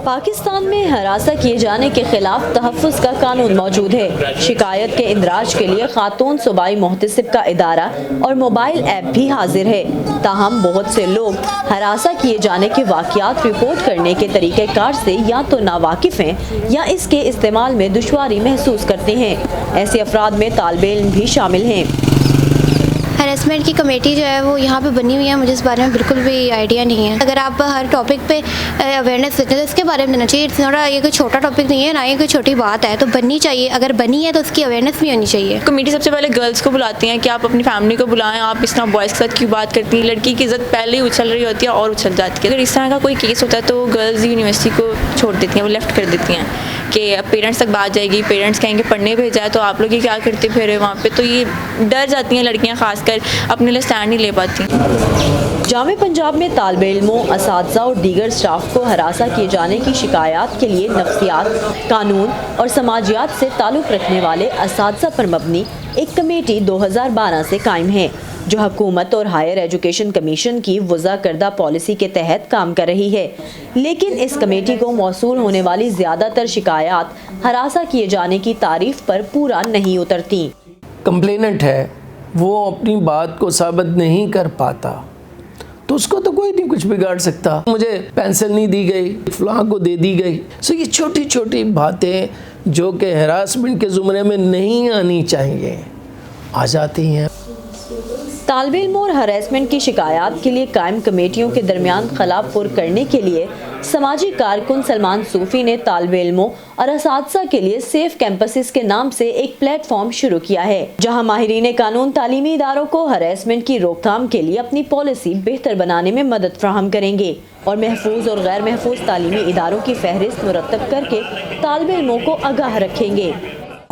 पाकिस्तान में हरासा किए जाने के खिलाफ तहफ़्फ़ुज़ का कानून मौजूद है। शिकायत के इंदराज के लिए खातून सूबाई मोहतसिब का इदारा और मोबाइल ऐप भी हाजिर है। ताहम बहुत से लोग हरासा किए जाने के वाक़यात रिपोर्ट करने के तरीक़ेकार से या तो नावाकिफ़ हैं या इसके इस्तेमाल में दुश्वारी महसूस करते हैं। ऐसे अफराद में तालिबे इल्म भी शामिल हैं। हरेसमेंट की कमेटी जो है वो यहाँ पे बनी हुई है, मुझे इस बारे में बिल्कुल भी आइडिया नहीं है। अगर आप हर टॉपिक पे अवेयरनेस देते हैं तो इसके बारे में देना चाहिए। थोड़ा ये कोई छोटा टॉपिक नहीं है, ना ये कोई छोटी बात है, तो बननी चाहिए। अगर बनी है तो उसकी अवेयरनेस भी होनी चाहिए। कमेटी सबसे पहले गर्ल्स को बुलाती हैं कि आप अपनी फैमिली को बुलाएं, आप इस तरह बॉयज़ के साथ क्यों बात करती हैं। लड़की की इज़्ज़त पहले ही उछल रही होती है और उछल जाती है। अगर इस तरह का कोई केस होता है तो गर्ल्स यूनिवर्सिटी को छोड़ देती हैं, वो लेफ़्ट कर देती हैं कि पेरेंट्स तक बात जाएगी, पेरेंट्स कहेंगे पढ़ने भेजा है तो आप लोग ये क्या करते फिर वहाँ पे। तो ये डर जाती हैं लड़कियाँ, खासकर अपने लिए स्टैंड नहीं ले पाती। जामे पंजाब में तालिबे इल्मों, असातिज़ा और दीगर स्टाफ को हरासा किए जाने की शिकायत के लिए नफ्सियात, कानून और समाजियात से ताल्लुक़ रखने वाले असातिज़ा पर मबनी एक कमेटी 2012 से कायम है, जो हुकूमत और हायर एजुकेशन कमीशन की वज़ा करदा पॉलिसी के तहत काम कर रही है। लेकिन इस कमेटी को मौसूल होने वाली ज़्यादातर शिकायत हरासा किए जाने की तारीफ पर पूरा नहीं उतरती। कंप्लेनेंट है, वो अपनी बात को साबित नहीं कर पाता तो उसको तो कोई नहीं कुछ बिगाड़ सकता। मुझे पेंसिल नहीं दी गई, फलां को दे दी गई। सो ये छोटी छोटी बातें जो कि हरासमेंट के ज़ुमरे में नहीं आनी चाहिए, आ जाती हैं। तालिबे इल्म और हरासमेंट की शिकायत के लिए कायम कमेटियों के दरमियान खलाफ पुर करने के लिए समाजी कारकुन सलमान सूफी ने तालिबे इल्मों और असातिज़ा के लिए सेफ कैंपसेस के नाम से एक प्लेटफॉर्म शुरू किया है, जहां माहिरीन कानून तालीमी इदारों को हरासमेंट की रोकथाम के लिए अपनी पॉलिसी बेहतर बनाने में मदद फराहम करेंगे और महफूज और गैर महफूज तालीमी इदारों की फहरिस्त मुरतब करके तालिबे इल्मों को आगाह रखेंगे।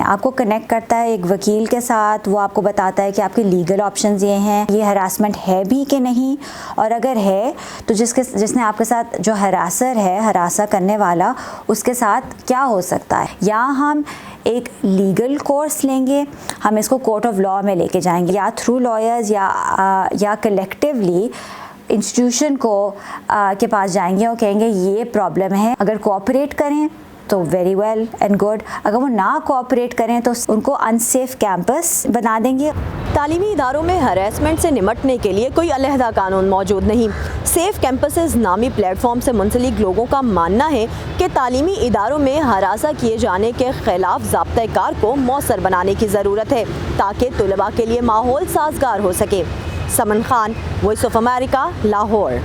आपको कनेक्ट करता है एक वकील के साथ, वो आपको बताता है कि आपके लीगल ऑप्शंस ये हैं, ये हरासमेंट है भी कि नहीं, और अगर है तो जिसने आपके साथ जो हरासर है, हरासा करने वाला, उसके साथ क्या हो सकता है। या हम एक लीगल कोर्स लेंगे, हम इसको कोर्ट ऑफ लॉ में लेके जाएंगे, या थ्रू लॉयर्स या कलेक्टिवली इंस्टीट्यूशन को के पास जाएंगे और कहेंगे ये प्रॉब्लम है। अगर कोऑपरेट करें तो वेरी वेल एंड गुड, अगर वो ना कोऑपरेट करें तो उनको अनसेफ कैंपस बना देंगे। तालीमी इदारों में हरासमेंट से निमटने के लिए कोई अलहदा कानून मौजूद नहीं। सेफ कैंपसेस नामी प्लेटफॉर्म से मुंसलिक लोगों का मानना है कि तालीमी इदारों में हरासा किए जाने के खिलाफ ज़ाब्ता-ए-कार को मौसर बनाने की ज़रूरत है ताकि तुलबा के लिए माहौल साजगार हो सके। Saman Khan, Voice of America, Lahore.